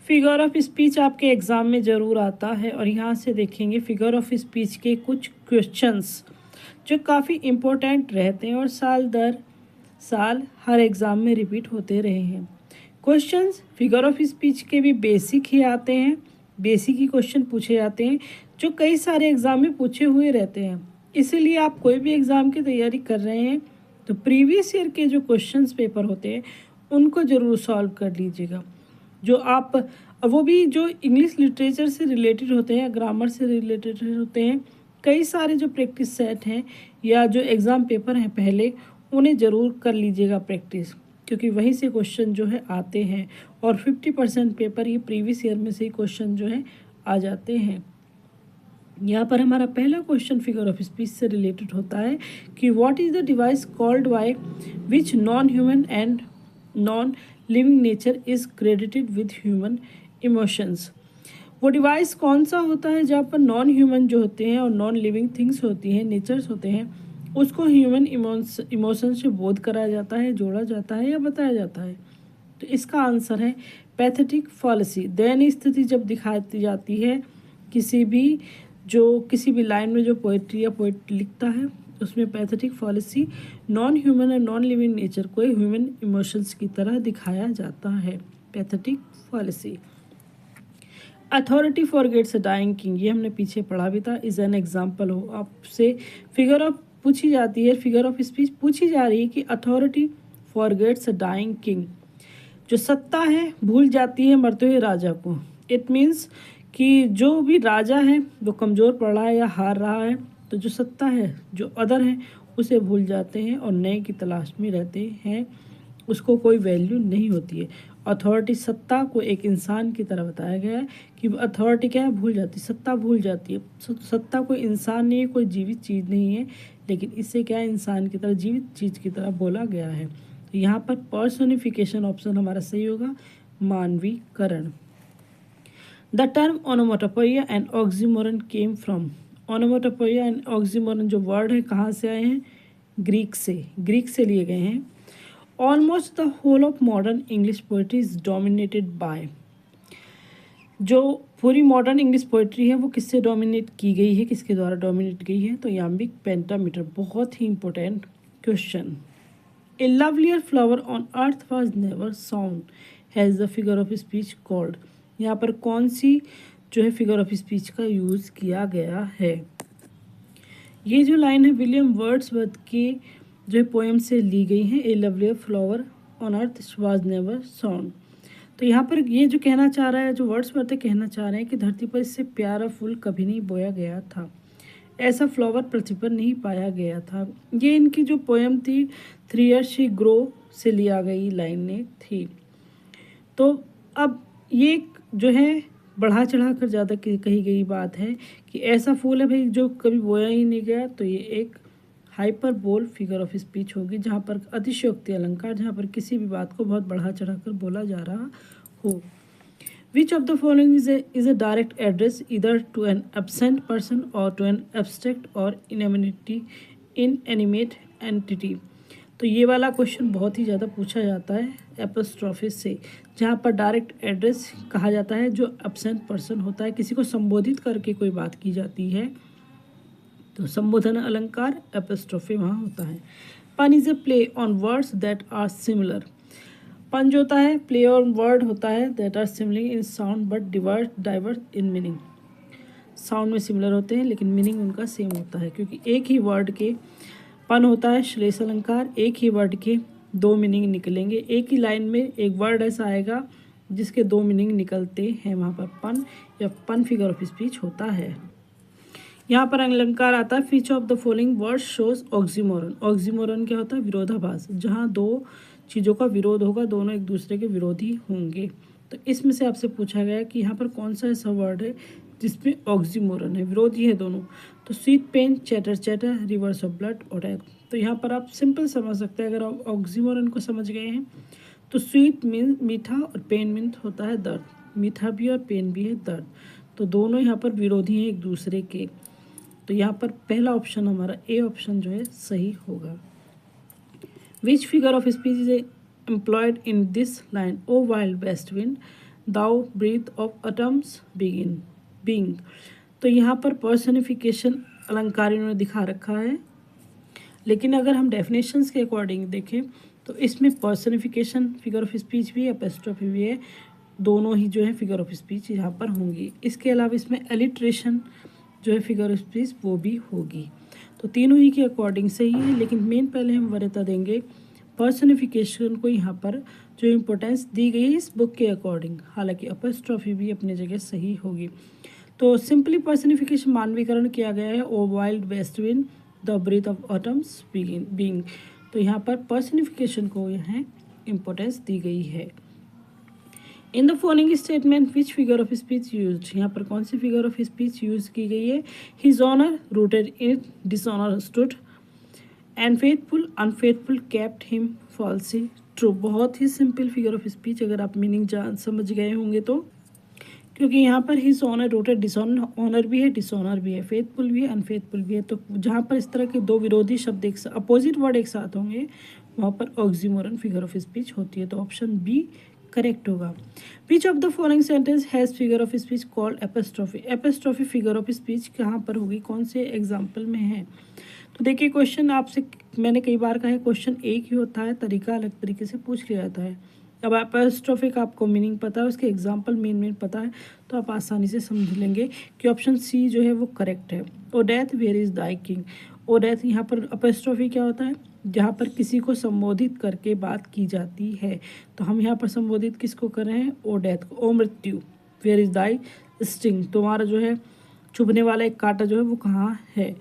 Figure of speech आपके exam में ज़रूर आता है और यहाँ से देखेंगे फिगर ऑफ स्पीच के कुछ क्वेश्चंस जो काफ़ी इम्पोर्टेंट रहते हैं और साल दर साल हर एग्ज़ाम में रिपीट होते रहे हैं। क्वेश्चंस फिगर ऑफ स्पीच के भी बेसिक ही आते हैं, बेसिक ही क्वेश्चन पूछे जाते हैं जो कई सारे एग्ज़ाम में पूछे हुए रहते हैं। इसीलिए आप कोई भी एग्ज़ाम की तैयारी कर रहे हैं तो प्रीवियस ईयर के जो क्वेश्चंस पेपर होते हैं उनको ज़रूर सॉल्व कर लीजिएगा। जो आप वो भी जो इंग्लिश लिटरेचर से रिलेटेड होते हैं, ग्रामर से रिलेटेड होते हैं, कई सारे जो प्रैक्टिस सेट हैं या जो एग्ज़ाम पेपर हैं पहले, उन्हें ज़रूर कर लीजिएगा प्रैक्टिस, क्योंकि वहीं से क्वेश्चन जो है आते हैं और 50% पेपर ये प्रीवियस ईयर में से ही क्वेश्चन जो है आ जाते हैं। यहाँ पर हमारा पहला क्वेश्चन फिगर ऑफ स्पीच से रिलेटेड होता है कि what is the device called by which non human and non living nature is credited with human emotions. वो डिवाइस कौन सा होता है जहाँ पर नॉन ह्यूमन जो होते हैं और नॉन लिविंग थिंग्स होती हैं, नेचर्स होते हैं, उसको ह्यूमन इमोशन से बोध कराया जाता है, जोड़ा जाता है या बताया जाता है। तो इसका आंसर है पैथेटिक फॉलिसी। दयनीय स्थिति जब दिखाई जाती है किसी भी लाइन में जो पोइट्री या पोइट लिखता है उसमें पैथेटिक फॉलिसी नॉन ह्यूमन और नॉन लिविंग नेचर को ह्यूमन इमोशंस की तरह दिखाया जाता है। Pathetic fallacy. Authority forgets a dying king, ये हमने पीछे पढ़ा भी था। इज एन एग्जाम्पल हो, आपसे फिगर ऑफ पूछी जाती है, फिगर ऑफ स्पीच पूछी जा रही है कि authority forgets a dying king, जो सत्ता है भूल जाती है मरते हुए राजा को। इट मीन्स कि जो भी राजा है वो कमज़ोर पड़ रहा है या हार रहा है, तो जो सत्ता है, जो अदर है, उसे भूल जाते हैं और नए की तलाश में रहते हैं, उसको कोई वैल्यू नहीं होती है। अथॉरिटी, सत्ता को एक इंसान की तरह बताया गया है कि अथॉरिटी क्या है, भूल जाती, सत्ता भूल जाती है। सत्ता कोई इंसान नहीं है, कोई जीवित चीज़ नहीं है, लेकिन इससे क्या है, इंसान की तरह, जीवित चीज़ की तरह बोला गया है। तो यहाँ पर पर्सोनिफिकेशन ऑप्शन हमारा सही होगा, मानवीकरण। The term onomatopoeia and oxymoron came from. Onomatopoeia and oxymoron जो वर्ड है कहाँ से आए हैं, ग्रीक से लिए गए हैं। Almost the whole of modern English poetry is dominated by, जो पूरी मॉडर्न इंग्लिश पोइट्री है वो किससे डोमिनेट की गई है, किसके द्वारा डोमिनेट गई है, तो याम्बिक पेंटामीटर। बहुत ही important question. A lovelier flower on earth was never sound has the figure of speech called. यहाँ पर कौन सी जो है फिगर ऑफ स्पीच का यूज़ किया गया है। ये जो लाइन है विलियम वर्ड्सवर्थ की जो है पोएम से ली गई है, a lovelier flower on earth was never sound. तो यहाँ पर ये जो कहना चाह रहा है, जो वर्ड्सवर्थ कहना चाह रहे हैं कि धरती पर इससे प्यारा फूल कभी नहीं बोया गया था, ऐसा फ्लावर पृथ्वी पर नहीं पाया गया था। ये इनकी जो पोएम थी, 3 years शी ग्रो से लिया गई लाइन ने थी। तो अब ये जो है बढ़ा चढ़ा कर ज़्यादा कही गई बात है कि ऐसा फूल है भाई जो कभी बोया ही नहीं गया, तो ये एक हाइपरबोल फिगर ऑफ स्पीच होगी, जहाँ पर अतिशयोक्ति अलंकार, जहाँ पर किसी भी बात को बहुत बढ़ा चढ़ा कर बोला जा रहा हो। विच of the following is a direct address इधर टू एन एब्सेंट पर्सन और टू एन एब्स्ट्रैक्ट और इनएनिमेट एंटिटी। तो ये वाला क्वेश्चन बहुत ही ज़्यादा पूछा जाता है एपोस्ट्रोफी से, जहाँ पर डायरेक्ट एड्रेस कहा जाता है जो एब्सेंट पर्सन होता है, किसी को संबोधित करके कोई बात की जाती है, तो संबोधन अलंकार एपोस्ट्रोफी वहाँ होता है। Pun is a play on words that are similar. Pun जो होता है प्ले ऑन वर्ड होता है that are similar in sound but diverse in meaning. Sound में सिमिलर होते हैं लेकिन मीनिंग उनका सेम होता है, क्योंकि एक ही वर्ड के पन होता है श्लेष अलंकार, एक ही वर्ड के 2 मीनिंग निकलेंगे। एक ही लाइन में एक वर्ड ऐसा आएगा जिसके 2 मीनिंग निकलते हैं, वहाँ पर पन या पन फिगर ऑफ स्पीच होता है। यहाँ पर अलंकार आता है which of the following word shows oxymoron. Oxymoron क्या होता है, विरोधाभास, जहाँ 2 चीज़ों का विरोध होगा, दोनों एक दूसरे के विरोधी होंगे। तो इसमें से आपसे पूछा गया कि यहाँ पर कौन सा ऐसा वर्ड है जिसमें ऑक्सीमोरन है, विरोधी है दोनों। तो sweet pain, chatter chatter, rivers of blood और डेथ। तो यहाँ पर आप सिंपल समझ सकते हैं, अगर आप ऑक्सीमोरन को समझ गए हैं तो स्वीट मीन मीठा और पेन मीन होता है दर्द, मीठा भी और पेन भी है दर्द, तो दोनों यहाँ पर विरोधी हैं एक दूसरे के। तो यहाँ पर पहला ऑप्शन हमारा ए ऑप्शन जो है सही होगा। Which figure of speech is employed in this line, o wild west wind thou breath of atoms begin being. तो यहाँ पर पर्सनिफिकेशन अलंकार इन्होंने दिखा रखा है, लेकिन अगर हम डेफिनेशंस के अकॉर्डिंग देखें तो इसमें पर्सनिफिकेशन फिगर ऑफ स्पीच भी है, एपोस्ट्रोफी भी है, दोनों ही जो है फिगर ऑफ स्पीच यहाँ पर होंगी। इसके अलावा इसमें एलिट्रेशन जो है फिगर ऑफ स्पीच वो भी होगी। तो तीनों ही के अकॉर्डिंग सही है, लेकिन मेन पहले हम वरीयता देंगे पर्सनिफिकेशन को यहाँ पर जो इम्पोर्टेंस दी गई है इस बुक के अकॉर्डिंग, हालांकि एपोस्ट्रोफी भी अपनी जगह सही होगी। तो सिंपली पर्सनिफिकेशन मानवीकरण किया गया है, O wild west wind the breath of autumn's being. तो यहाँ पर पर्सनिफिकेशन को यहाँ इम्पोर्टेंस दी गई है। In the following statement which figure of speech use, यहाँ पर कौन सी फिगर ऑफ स्पीच यूज की गई है? His honour rooted in dishonour stood and faithful unfaithful kept him falsely true. बहुत ही सिंपल फिगर ऑफ स्पीच, अगर आप मीनिंग समझ गए होंगे तो, क्योंकि यहाँ पर his honour rooted dishonour, honour भी है डिसऑनर भी है, फेथफुल भी है अनफेथफुल भी है। तो जहाँ पर इस तरह के दो विरोधी शब्द एक अपोजिट वर्ड एक साथ होंगे वहाँ पर ऑक्सीमोरन फिगर ऑफ स्पीच होती है। तो ऑप्शन बी करेक्ट होगा। Which of the following sentence has figure of speech called apostrophe? Apostrophe figure of speech कहाँ पर होगी, कौन से एग्जाम्पल में है? तो देखिए क्वेश्चन आपसे मैंने कई बार कहा है, क्वेश्चन एक ही होता है, तरीका अलग तरीके से पूछ लिया जाता है। अब एपोस्ट्रोफी का आपको मीनिंग पता है, उसके एग्जाम्पल मेन पता है, तो आप आसानी से समझ लेंगे कि ऑप्शन सी जो है वो करेक्ट है। O death where is thy king. O death यहाँ पर एपोस्ट्रोफी क्या होता है? जहाँ पर किसी को संबोधित करके बात की जाती है। तो हम यहाँ पर संबोधित किसको कर रहे हैं? ओ डेथ को। ओ मृत्यु वेयर इज दाई स्टिंग, तुम्हारा जो है चुभने वाला एक कांटा जो है वो कहाँ है?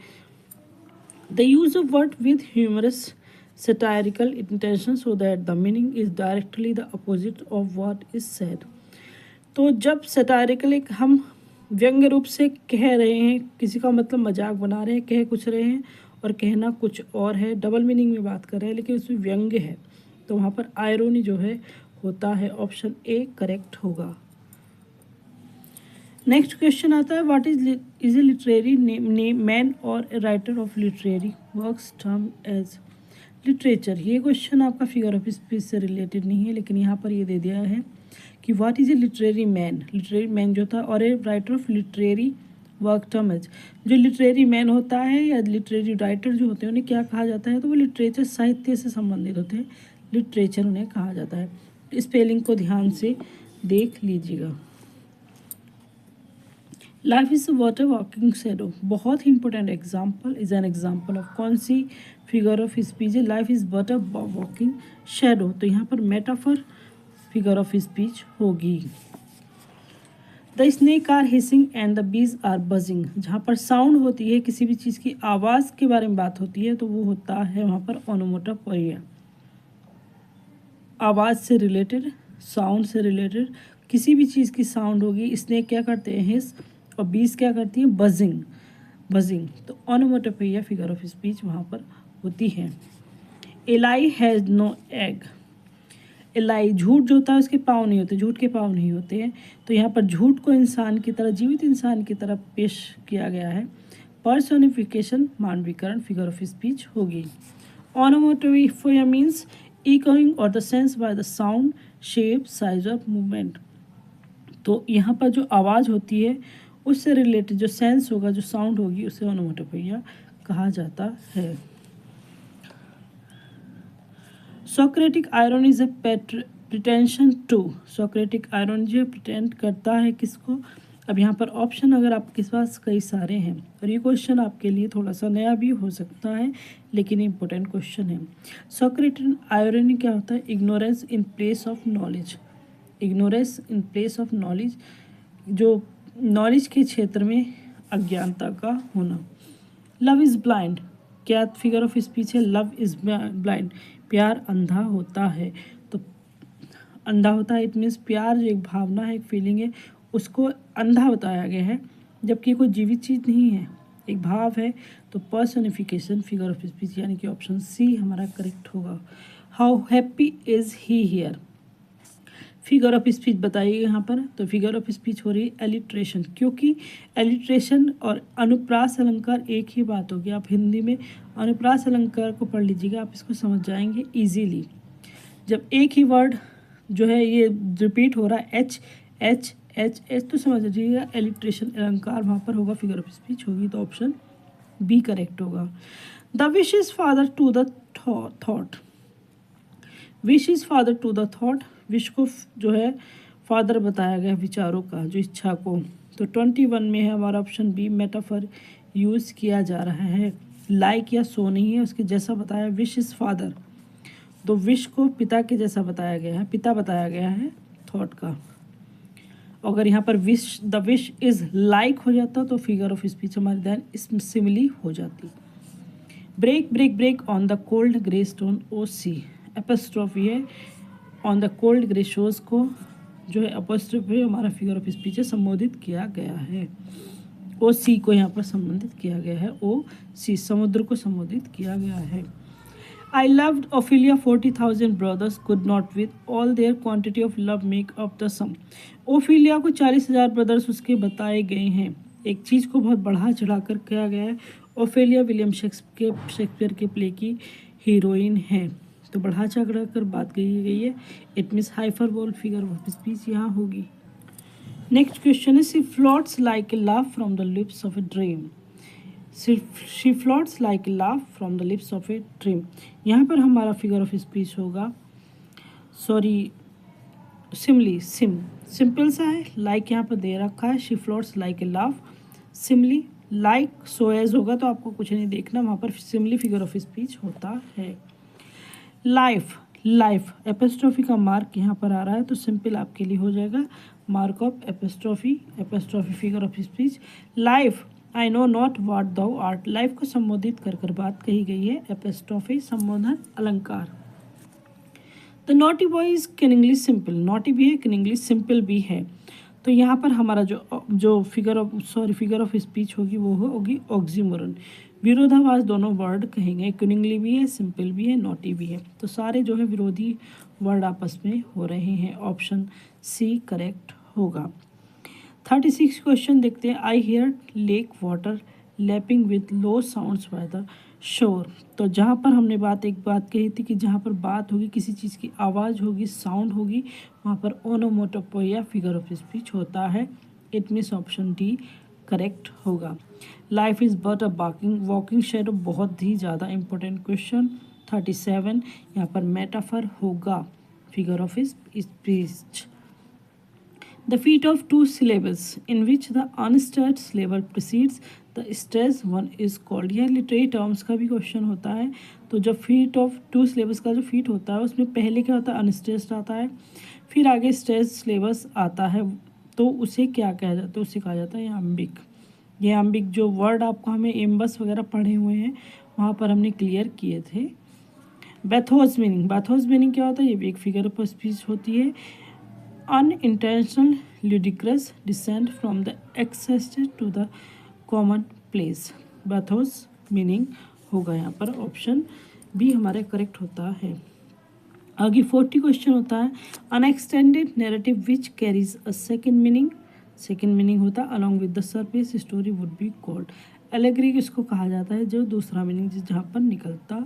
The use of word with humorous satirical intention so that the meaning is directly the opposite of what is said। तो जब satirical एक हम व्यंग्य रूप से कह रहे हैं, किसी का मतलब मजाक बना रहे हैं, कह कुछ रहे हैं और कहना कुछ और है, डबल मीनिंग में बात कर रहे हैं, लेकिन उसमें व्यंग्य है, तो वहाँ पर आयरोनी जो है होता है। ऑप्शन ए करेक्ट होगा। नेक्स्ट क्वेश्चन आता है, what is a literary man और writer of literary works term as literature. ये क्वेश्चन आपका फिगर ऑफ स्पीच से रिलेटेड नहीं है, लेकिन यहाँ पर ये दे दिया है कि what is a literary man. Literary man जो था और a writer of literary work term as, जो लिटरेरी मैन होता है या लिटरेरी राइटर जो होते हैं उन्हें क्या कहा जाता है? तो वो लिटरेचर साहित्य से संबंधित होते हैं, लिटरेचर उन्हें कहा जाता है। स्पेलिंग को ध्यान से देख लीजिएगा। Life is water walking shadow, बहुत ही important example, is an example of कौन सी फिगर ऑफ स्पीच है? Life is but a walking shadow. तो यहाँ पर मेटाफर फिगर ऑफ स्पीच होगी। The snake are hissing and the bees are buzzing, जहाँ पर साउंड होती है, किसी भी चीज़ की आवाज़ के बारे में बात होती है, तो वो होता है वहाँ पर ओनोमेटोपोइया। आवाज़ से रिलेटेड, साउंड से रिलेटेड किसी भी चीज़ की साउंड होगी। स्नेक क्या करते हैं? हिस, और बीज क्या करती हैं? बजिंग। तो ओनोमेटोपोइया फिगर ऑफ स्पीच वहाँ पर होती है। A lie has no egg. A lie, झूठ जो होता है उसके पाँव नहीं होते, झूठ के पाँव नहीं होते हैं, तो यहाँ पर झूठ को इंसान की तरह, जीवित इंसान की तरह पेश किया गया है। पर्सोनिफिकेशन मानवीकरण फिगर ऑफ स्पीच होगी। ओनोमेटोपोइया मीन्स इकोइंग और the sense by the sound, shape, size of movement. तो यहाँ पर जो आवाज़ होती है उससे रिलेटेड जो सेंस होगा, जो साउंड होगी, उसे ओनोमेटोपोइया कहा जाता है। Socratic irony is a pretension to. Socratic irony जो प्रिटेंड करता है किसको? अब यहाँ पर ऑप्शन अगर आपके पास कई सारे हैं, और ये क्वेश्चन आपके लिए थोड़ा सा नया भी हो सकता है, लेकिन इम्पोर्टेंट क्वेश्चन है। सोक्रेटिक आयरन क्या होता है? Ignorance in place of knowledge. Ignorance in place of knowledge, जो नॉलेज के क्षेत्र में अज्ञानता का होना। लव इज़ ब्लाइंड, क्या फिगर ऑफ स्पीच है? लव इज़ ब्लाइंड, प्यार अंधा होता है। तो अंधा होता है, इट मीन्स प्यार जो एक भावना है, एक फीलिंग है, उसको अंधा बताया गया है, जबकि कोई जीवित चीज़ नहीं है, एक भाव है। तो पर्सनिफिकेशन फिगर ऑफ स्पीच यानी कि ऑप्शन सी हमारा करेक्ट होगा। How happy is he here, figure of speech बताइए यहाँ पर। तो फिगर ऑफ स्पीच हो रही है एलिट्रेशन, क्योंकि एलिट्रेशन और अनुप्रास अलंकार एक ही बात होगी। आप हिंदी में अनुप्रास अलंकार को पढ़ लीजिएगा, आप इसको समझ जाएंगे इजीली। जब एक ही वर्ड जो है ये रिपीट हो रहा है, एच तो समझ लीजिएगा एलिट्रेशन अलंकार वहाँ पर होगा, फिगर ऑफ स्पीच होगी, तो ऑप्शन बी करेक्ट होगा। The wish is father to the thought, wish is father to the thought, wish को जो है फादर बताया गया विचारों का, जो इच्छा को। तो 21 में है हमारा ऑप्शन बी मेटाफर यूज़ किया जा रहा है। लाइक या सो नहीं है, उसके जैसा बताया, विश इज फादर, तो विश को पिता के जैसा बताया गया है, पिता बताया गया है थॉट का। अगर यहाँ पर wish the wish is like हो जाता तो फिगर ऑफ स्पीच हमारी दैन इसमें सिमिली हो जाती। Break break break on the cold grey stone O sea, apostrophe है ऑन द कोल्ड ग्रे शोज को जो है एपोस्ट्रोफी हमारा फिगर ऑफ स्पीच है संबोधित किया गया है। ओ सी को यहाँ पर संबोधित किया गया है, ओ सी समुद्र को संबोधित किया गया है। I loved Ophelia 40,000 brothers could not with all their quantity of love make up the sum. Ophelia को 40,000 ब्रदर्स उसके बताए गए हैं, एक चीज़ को बहुत बढ़ा चढ़ा कर किया गया है। ओफेलिया विलियम शेक्सपियर के प्ले की हीरोइन है, तो बढ़ा चढ़ा कर बात कही गई है। It means hyperbole figure of speech यहाँ होगी। नेक्स्ट क्वेश्चन है she floats like a laugh from the lips of a dream, she floats like a laugh from the lips of a dream, यहाँ पर हमारा फिगर ऑफ स्पीच होगा, sorry Simli, simple सा है, like यहाँ पर दे रखा है, she floats like a laugh, simile like so as होगा तो आपको कुछ नहीं देखना, वहाँ पर सिमली फिगर ऑफ स्पीच होता है। लाइफ, लाइफ एपोस्ट्रोफी का मार्क यहाँ पर आ रहा है, तो सिंपल आपके लिए हो जाएगा mark of apostrophe, apostrophe figure of speech. Life I know not what thou art, life को संबोधित कर कर बात कही गई है, एपोस्ट्रोफी संबोधन अलंकार। The naughty boy is cunningly simple, naughty भी है कनिंगली सिंपल भी है, तो यहाँ पर हमारा जो फिगर ऑफ स्पीच होगी वो होगी ऑक्सीमोरन, विरोधाभास दोनों वर्ड कहेंगे, कनिंगली भी है, सिंपल भी है, नॉटी भी है, तो सारे जो है विरोधी वर्ड आपस में हो रहे हैं, ऑप्शन सी करेक्ट होगा। 36 क्वेश्चन देखते हैं। I hear lake water lapping with low sounds by the shore, तो जहाँ पर हमने एक बात कही थी कि जहाँ पर बात होगी किसी चीज़ की आवाज़ होगी, साउंड होगी, वहाँ पर ओनोमोटोपोइया फिगर ऑफ स्पीच होता है। It means option D correct होगा। Life is but a walking shadow, बहुत ही ज़्यादा इंपॉर्टेंट क्वेश्चन। 37 यहाँ पर मेटाफर होगा figure of speech. The feet of two syllables in which the unstressed syllable precedes the stressed one is called, यह literary terms का भी क्वेश्चन होता है, तो जब फीट ऑफ टू सिलेबस का जो फीट होता है उसमें पहले क्या होता है अनस्ट्रेस्ड आता है, फिर आगे स्ट्रेस्ड सिलेबस आता है, तो उसे क्या कहा जाता है, उसे कहा जाता है याम्बिक। ये याम्बिक जो वर्ड आपको हमें एम्बस वगैरह पढ़े हुए हैं वहाँ पर हमने क्लियर किए थे। बैथोस मीनिंग क्या होता है, ये भी एक फिगर ऑफ स्पीच होती है। unintentional ludicrous descent from the excess to the commonplace, bathos meaning होगा यहाँ पर, ऑप्शन बी हमारे करेक्ट होता है। आगे 40 क्वेश्चन होता है an extended narrative which carries a second meaning होता है along with the surface story would be called, allegory इसको कहा जाता है जो दूसरा मीनिंग जहाँ पर निकलता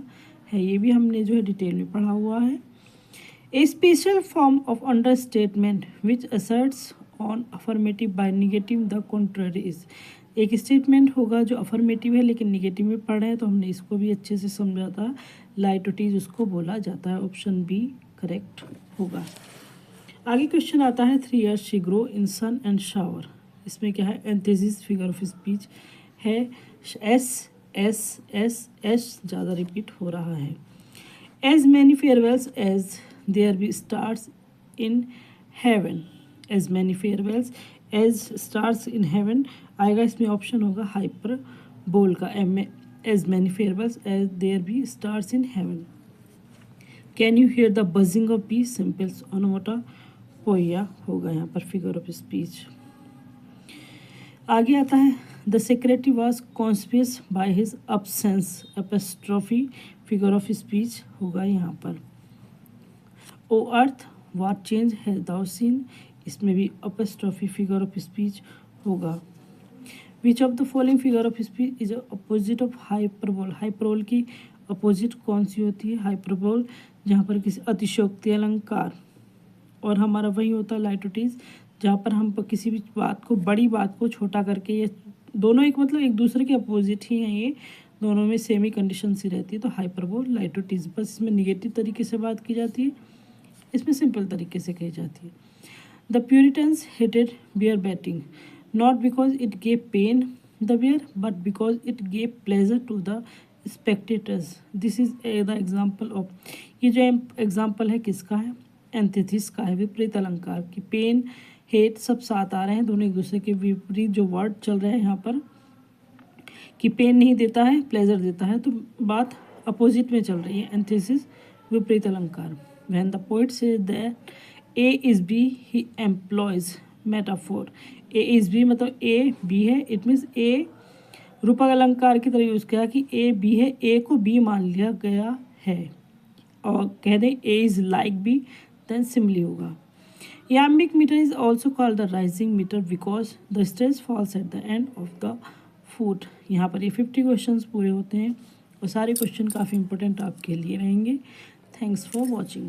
है, ये भी हमने जो है डिटेल में पढ़ा हुआ है। A special form of understatement which asserts on affirmative by negative the contrary is, एक स्टेटमेंट होगा जो अफर्मेटिव है लेकिन निगेटिव में पढ़ रहे हैं, तो हमने इसको भी अच्छे से समझा था, लाइटोटीज उसको बोला जाता है, ऑप्शन बी करेक्ट होगा। आगे क्वेश्चन आता है 3 years she grow in sun and shower, इसमें क्या है एंथेसिस फिगर ऑफ स्पीच है, एस ज़्यादा रिपीट हो रहा है। As many farewells as there be stars in heaven, as many farewells as stars in heaven आएगा, इसमें ऑप्शन होगा हाइपर बोल का, as many farewells as there be stars in heaven। Can you hear the buzzing of bees, simples onomatopoeia होगा यहाँ पर figure of speech. आगे आता है the secretary was conspicuous by his absence, apostrophe figure of speech होगा यहाँ पर। O earth what change has thou seen, इसमें भी एपोस्ट्रोफी फिगर ऑफ स्पीच होगा। Which of the following figure of speech is opposite of hyperbole, hyperbole की opposite कौन सी होती है, हाइपरबोल जहाँ पर किसी अतिशयोक्ति अलंकार, और हमारा वही होता है लाइटोटीज जहाँ पर हम किसी भी बात को, बड़ी बात को छोटा करके, ये दोनों एक मतलब एक दूसरे के अपोजिट ही हैं, ये दोनों में सेम ही कंडीशन सी रहती है। तो हाइपरबोलाइटोटिज्म, बस इसमें निगेटिव तरीके से बात की जाती है, इसमें सिंपल तरीके से कही जाती है। The Puritans hated bear baiting not because it gave pain the bear but because it gave pleasure to the spectators. This is the example of, ये जो एग्जाम्पल है किसका है, एंथिथिस का है, विपरीत अलंकार की। पेन हेट सब साथ आ रहे हैं, दोनों एक दूसरे के विपरीत जो वर्ड चल रहे हैं यहाँ पर, कि पेन नहीं देता है, प्लेजर देता है, तो बात अपोजिट में चल रही है। एंथिसिस विपरीत अलंकार। When the poet say that A is B he employs metaphor. A is B मतलब ए बी है, इट मीन्स ए रूपक अलंकार की तरह यूज़ किया कि ए बी है, ए को बी मान लिया गया है, और कह दें A is like B, then simile होगा। Iambic meter is also called the rising meter because the stress falls at the end of the foot। यहाँ पर ये 50 क्वेश्चंस पूरे होते हैं और सारे क्वेश्चन काफ़ी इंपॉर्टेंट आपके लिए रहेंगे। Thanks for watching.